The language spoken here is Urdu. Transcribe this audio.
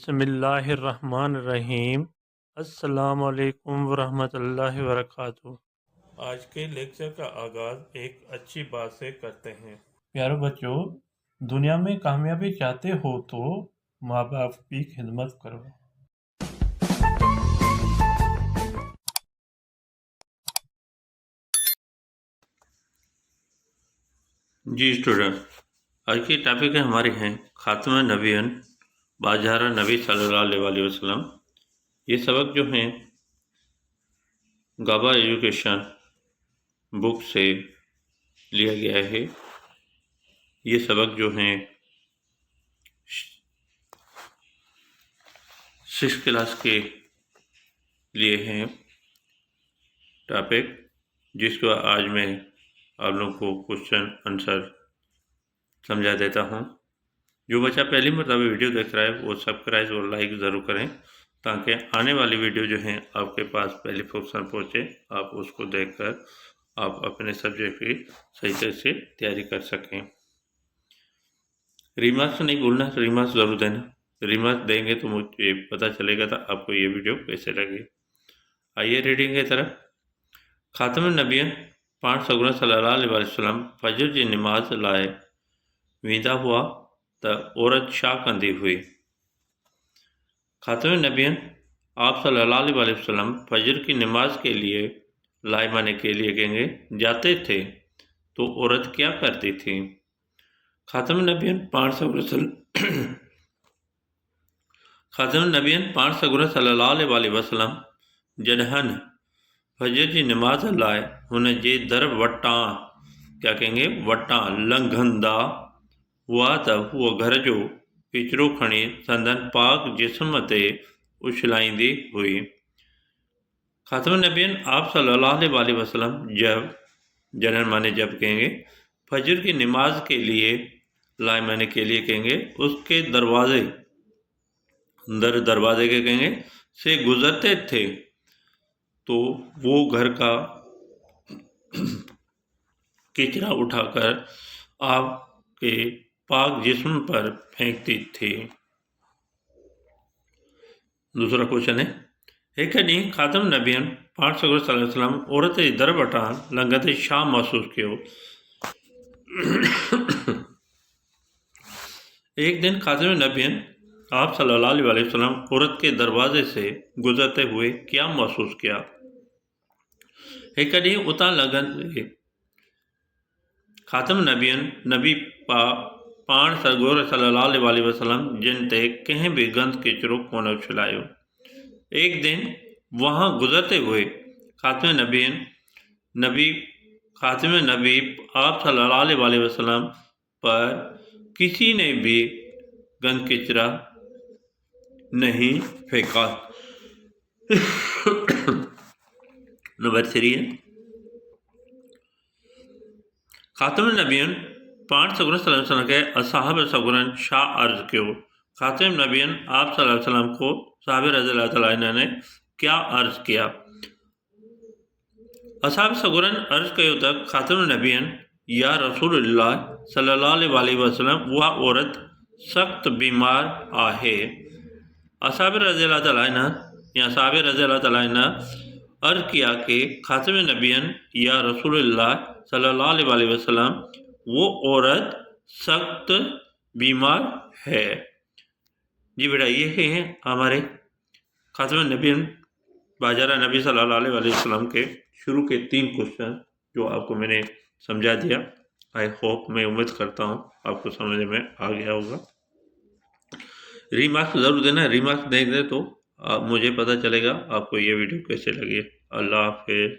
بسم اللہ الرحمن الرحیم۔ السلام علیکم ورحمۃ اللہ وبرکاتہ۔ آج کے لیکچر کا آغاز ایک اچھی بات سے کرتے ہیں۔ پیارے بچوں، دنیا میں کامیابی چاہتے ہو تو ماں باپ کی خدمت کرو۔ جی اسٹوڈنٹ، آج کی ٹاپک ہماری ہیں خاتم نبیین باجارہ نبی صلی اللہ علیہ وسلم۔ یہ سبق جو ہیں گابا ایجوکیشن بک سے لیا گیا ہے۔ یہ سبق جو ہیں 6 کلاس کے لیے ہیں ٹاپک، جس کو آج میں آپ لوگوں کو کوشچن آنسر سمجھا دیتا ہوں۔ جو بچہ پہلی مرتبہ ویڈیو دیکھ رہا ہے وہ سبسکرائب اور لائک ضرور کریں، تاکہ آنے والی ویڈیو جو ہیں آپ کے پاس پہلی فرصت پہنچے، آپ اس کو دیکھ کر آپ اپنے سبجیکٹ کی صحیح طرح سے تیاری کر سکیں۔ ریمارکس نہیں بھولنا، ریمارکس ضرور دینا۔ ریمارکس دیں گے تو مجھے پتہ چلے گا تھا آپ کو یہ ویڈیو کیسے لگی۔ آئیے ریڈنگ کی طرف۔ خاتم النبیین پانچ سگنا صلی اللہ علیہ وسلم فجر کی نماز لائے ویندا ہوا تو عورت شاہ کندی ہوئی۔ خاتم النبیین آپ صلی اللہ علیہ وسلم فجر کی نماز کے لیے لائے مانے کے لیے کہیں گے جاتے تھے تو عورت کیا کرتی تھی؟ خاتم النبیین خاتم النبیین پانچ سگنا صلی اللہ علیہ وسلم جنہن فجر کی نماز لائے انہیں جے در وٹاں کیا کہیں گے وٹاں لنگھندا ہوا تو وہ گھر جو پچرو کھڑی سندن پاک جسم تے اچھلائیندی ہوئی۔ خاتم النبیین آپ صلی اللہ علیہ وسلم جب جنن مانے جب کہیں گے فجر کی نماز کے لیے لائے مانے کے لیے کہیں گے اس کے دروازے دروازے کے کہیں گے سے گزرتے تھے تو وہ گھر کا کچرا اٹھا کر آپ کے پاک جسم پر پھینکتی تھی۔ دوسرا کوشچن ہے ایک دن خاتم نبیین پانچ سگور صلی اللہ علیہ وسلم عورت در بٹان لنگت شاہ محسوس کیو۔ ایک دن خاتم نبیین آپ صلی اللہ علیہ وسلم عورت کے دروازے سے گزرتے ہوئے کیا محسوس کیا؟ ایک دن اتاں لگن خاتم نبیین نبی پان سرگور صلی اللہ علیہ وسلم جن تے کہیں بھی گند کچرو کون اچھلایو۔ ایک دن وہاں گزرتے ہوئے خاتم نبیین آپ صلی اللہ علیہ وسلم پر کسی نے بھی گند کچرا نہیں پھینکا۔ نمبر 3 ہے خاتم النبیین پانچ سگرن صلی اللہ علیہ وسلم کے اصحاب سگرن شاہ عرض کیو۔ خاتم نبیین آپ صلی اللہ علیہ وسلم کو صحابہ رضی اللہ تعالیٰ عنہ نے کیا عرض کیا؟ اصحاب سگرن عرض کیو تک خاتم النبیین یا رسول اللہ صلی اللہ علیہ وسلم وہ عورت سخت بیمار آہے۔ اصحاب رضی اللہ تعالیٰ عنہ یا صحابہ رضی اللہ تعالیٰ عنہ عرض کیا کہ خاتم نبیین یا رسول اللہ صلی اللہ علیہ وسلم وہ عورت سخت بیمار ہے۔ جی بیٹا، یہ ہیں ہمارے خاتم النبیین باجارہ نبی صلی اللہ علیہ وسلم کے شروع کے 3 کوشچن جو آپ کو میں نے سمجھا دیا۔ آئی ہوپ، میں امید کرتا ہوں آپ کو سمجھ میں آ گیا ہوگا۔ ریمارکس ضرور دینا، ریمارکس دیں گے تو مجھے پتہ چلے گا آپ کو یہ ویڈیو کیسے لگی۔ اللہ حافظ۔